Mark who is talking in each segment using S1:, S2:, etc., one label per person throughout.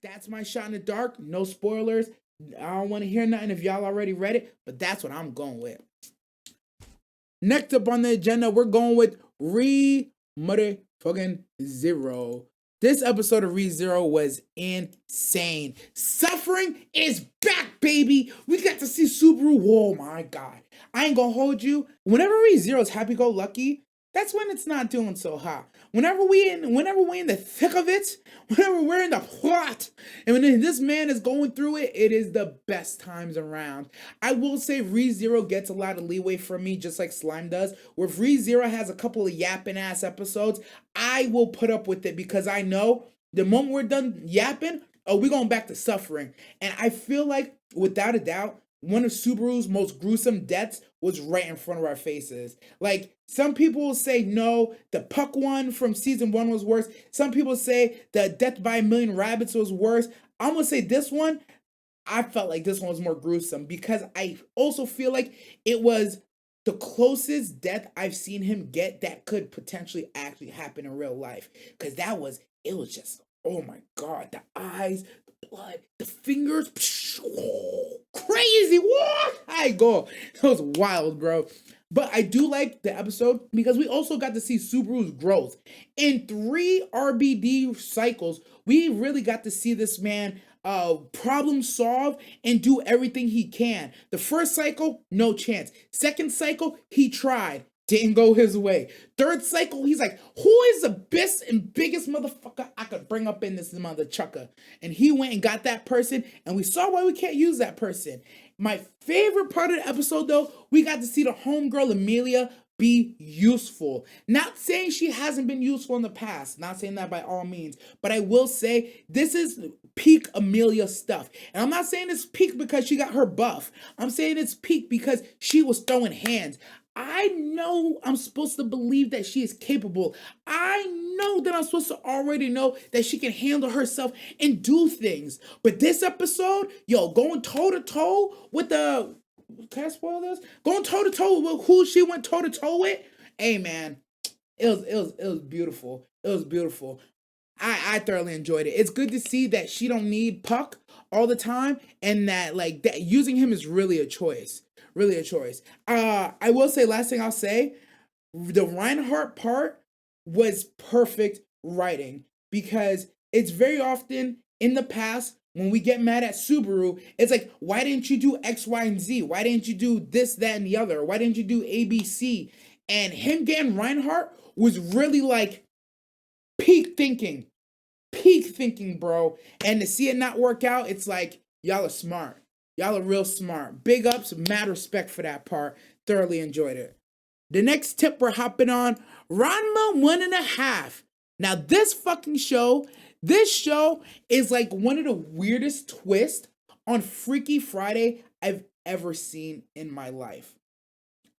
S1: That's my shot in the dark. No spoilers. I don't want to hear nothing if y'all already read it, but that's what I'm going with. Next up on the agenda, we're going with Re Motherfucking Zero. This episode of Re Zero was insane. Suffering is back, baby. We got to see Subaru. Oh my god. I ain't gonna hold you. Whenever Re Zero is happy go lucky, that's when it's not doing so hot. Whenever we in the thick of it, whenever we're in the plot, and when this man is going through it, it is the best times around. I will say ReZero gets a lot of leeway from me, just like Slime does. Where if ReZero has a couple of yapping ass episodes, I will put up with it because I know the moment we're done yapping, oh, we're going back to suffering. And I feel like, without a doubt, one of Subaru's most gruesome deaths was right in front of our faces. Like, some people will say no, the Puck one from season one was worse. Some people say the Death by a Million Rabbits was worse. I'm gonna say this one, I felt like this one was more gruesome because I also feel like it was the closest death I've seen him get that could potentially actually happen in real life. Because it was just, oh my god, the eyes, the blood, the fingers, crazy. What? I go. It was wild, bro. But I do like the episode because we also got to see Subaru's growth. In 3 RBD cycles, we really got to see this man problem solve and do everything he can. The first cycle, no chance. Second cycle, he tried. Didn't go his way. Third cycle, he's like, who is the best and biggest motherfucker I could bring up in this mother chucker? And he went and got that person, and we saw why we can't use that person. My favorite part of the episode, though, we got to see the homegirl Emilia be useful. Not saying she hasn't been useful in the past, not saying that by all means, but I will say this is peak Emilia stuff. And I'm not saying it's peak because she got her buff. I'm saying it's peak because she was throwing hands. I know I'm supposed to believe that she is capable. I know that I'm supposed to already know that she can handle herself and do things. But this episode, yo, going toe to toe with the, can I spoil this? Going toe to toe with who she went toe to toe with. Hey man, it was beautiful. It was beautiful. I thoroughly enjoyed it. It's good to see that she don't need Puck all the time, and that like that using him is really a choice. Really a choice. I will say, last thing I'll say, the Reinhardt part was perfect writing because it's very often in the past when we get mad at Subaru, it's like, why didn't you do X, Y, and Z? Why didn't you do this, that, and the other? Why didn't you do A, B, C? And him getting Reinhardt was really like peak thinking. Peak thinking, bro. And to see it not work out, it's like, y'all are smart. Y'all are real smart. Big ups, mad respect for that part. Thoroughly enjoyed it. The next tip we're hopping on, Ranma 1.5. Now this show is like one of the weirdest twists on Freaky Friday I've ever seen in my life.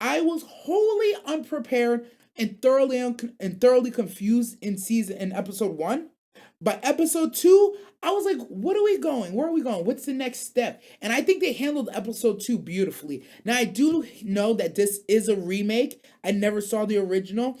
S1: I was wholly unprepared and thoroughly confused in episode 1. By episode 2, I was like, what are we going? Where are we going? What's the next step? And I think they handled episode 2 beautifully. Now, I do know that this is a remake. I never saw the original.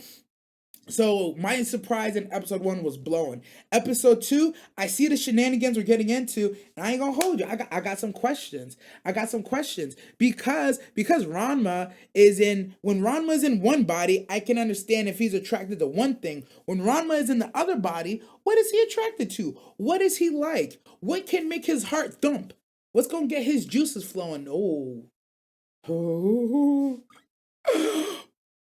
S1: So my surprise in episode 1 was blown. Episode 2, I see the shenanigans we're getting into, and I ain't gonna hold you. I got some questions. I got some questions because Ranma is in when Ranma is in one body, I can understand if he's attracted to one thing. When Ranma is in the other body, what is he attracted to? What is he like? What can make his heart thump? What's gonna get his juices flowing? Oh.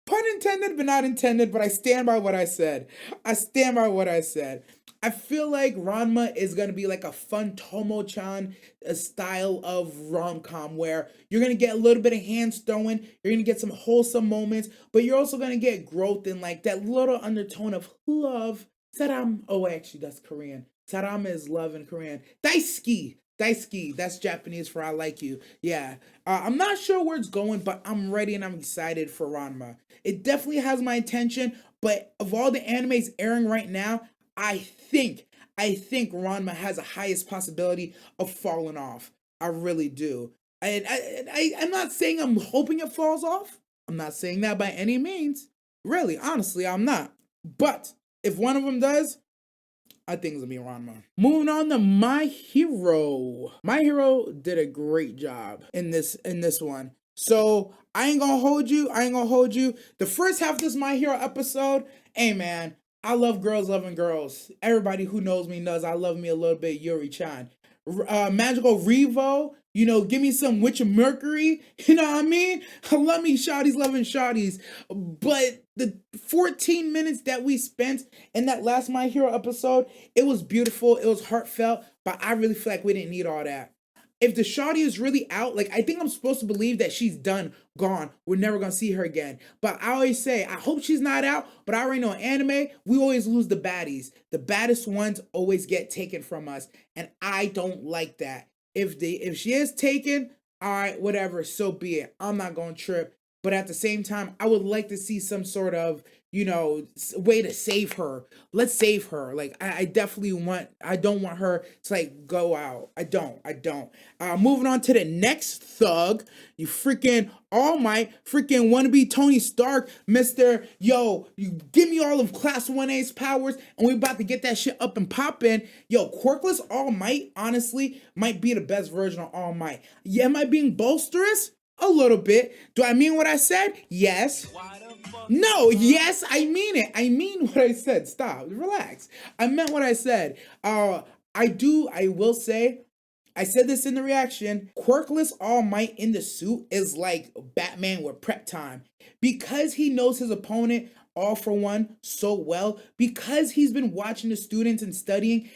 S1: Pun intended, but not intended, but I stand by what I said. I stand by what I said. I feel like Ranma is gonna be like a fun Tomo-chan style of rom-com where you're gonna get a little bit of hands throwing, you're gonna get some wholesome moments, but you're also gonna get growth in like that little undertone of love. Saram. Oh, actually, that's Korean. Saram is love in Korean. Daisuki. Daisuki, that's Japanese for I like you. Yeah. I'm not sure where it's going, but I'm ready and I'm excited for Ranma. It definitely has my attention, but of all the animes airing right now, I think Ranma has the highest possibility of falling off. I really do. I'm not saying I'm hoping it falls off. I'm not saying that by any means. Really, honestly, I'm not. But if one of them does, I think it's gonna be Ranma. Moving on to My Hero. My Hero did a great job in this one. So I ain't gonna hold you. I ain't gonna hold you. The first half of this My Hero episode, hey man, I love girls loving girls. Everybody who knows me knows I love me a little bit Yuri-chan. Magical Revo, give me some Witch of Mercury, you know what I mean? I love me shawties loving shawties. But the 14 minutes that we spent in that last My Hero episode, it was beautiful, it was heartfelt, but I really feel like we didn't need all that. If the shawty is really out, like I think I'm supposed to believe that she's done, gone. We're never gonna see her again. But I always say, I hope she's not out. But I already know in anime, we always lose the baddies. The baddest ones always get taken from us, and I don't like that. If she is taken, all right, whatever, so be it. I'm not gonna trip. But at the same time, I would like to see some sort of, way to save her. Let's save her. Like, I definitely I don't want her to, like, go out. I don't. Moving on to the next thug, you freaking All Might, freaking wannabe Tony Stark, Mr. Yo, you give me all of Class 1A's powers, and we about to get that shit up and poppin'. Yo, Quirkless All Might, honestly, might be the best version of All Might. Yeah, am I being boisterous? A little bit. Do I mean what I said? Yes. No, yes, I mean it. I mean what I said. Stop. Relax. I meant what I said. I will say, I said this in the reaction. Quirkless All Might in the suit is like Batman with prep time. Because he knows his opponent, All For One, so well, because he's been watching the students and studying,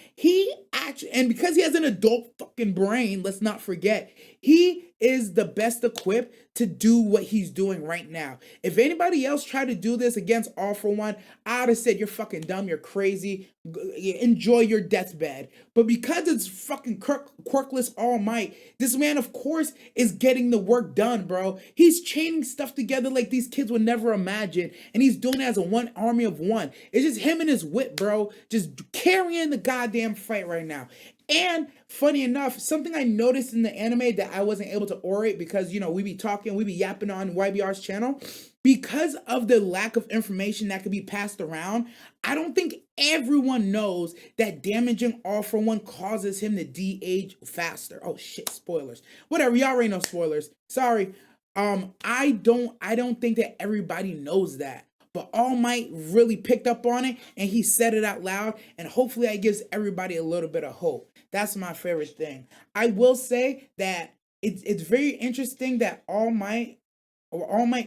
S1: and because he has an adult fucking brain, let's not forget, he is the best equipped to do what he's doing right now. If anybody else tried to do this against All For One, I would have said, you're fucking dumb, you're crazy, enjoy your deathbed. But because it's fucking Quirkless All Might, this man, of course, is getting the work done, bro. He's chaining stuff together like these kids would never imagine, and he's doing it as a one army of one. It's just him and his wit, bro, just carrying the goddamn fight right now. And funny enough, something I noticed in the anime that I wasn't able to orate because, we be talking, we be yapping on YBR's channel. Because of the lack of information that could be passed around, I don't think everyone knows that damaging All For One causes him to de-age faster. Oh shit, spoilers. Whatever, y'all already know spoilers. Sorry. I don't think that everybody knows that. But All Might really picked up on it and he said it out loud, and hopefully that gives everybody a little bit of hope. That's my favorite thing. I will say that it's very interesting that All Might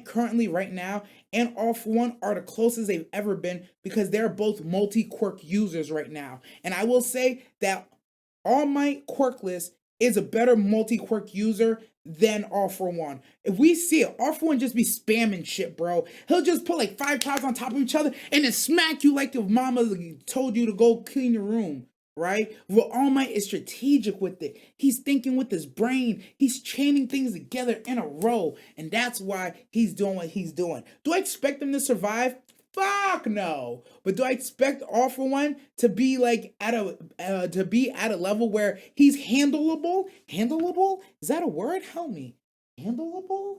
S1: currently right now and All For One are the closest they've ever been because they're both multi-quirk users right now. And I will say that All Might Quirkless is a better multi-quirk user than All For One. If we see it, All For One just be spamming shit, bro. He'll just put like 5 tiles on top of each other and then smack you like your mama told you to go clean your room. Right? Well, All Might is strategic with it. He's thinking with his brain. He's chaining things together in a row. And that's why he's doing what he's doing. Do I expect him to survive? Fuck no. But do I expect All For One to be like at a level where he's handleable? Handleable? Is that a word? Help me. Handleable?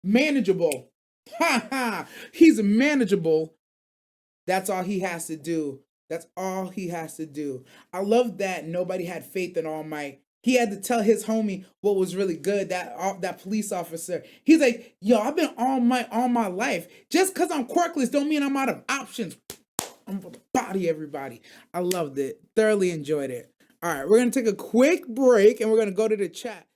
S1: Manageable. Ha ha. He's manageable. That's all he has to do. That's all he has to do. I love that nobody had faith in All Might. He had to tell his homie what was really good, that police officer. He's like, yo, I've been All Might all my life. Just because I'm quirkless don't mean I'm out of options. I'm going to body everybody. I loved it. Thoroughly enjoyed it. All right, we're going to take a quick break and we're going to go to the chat.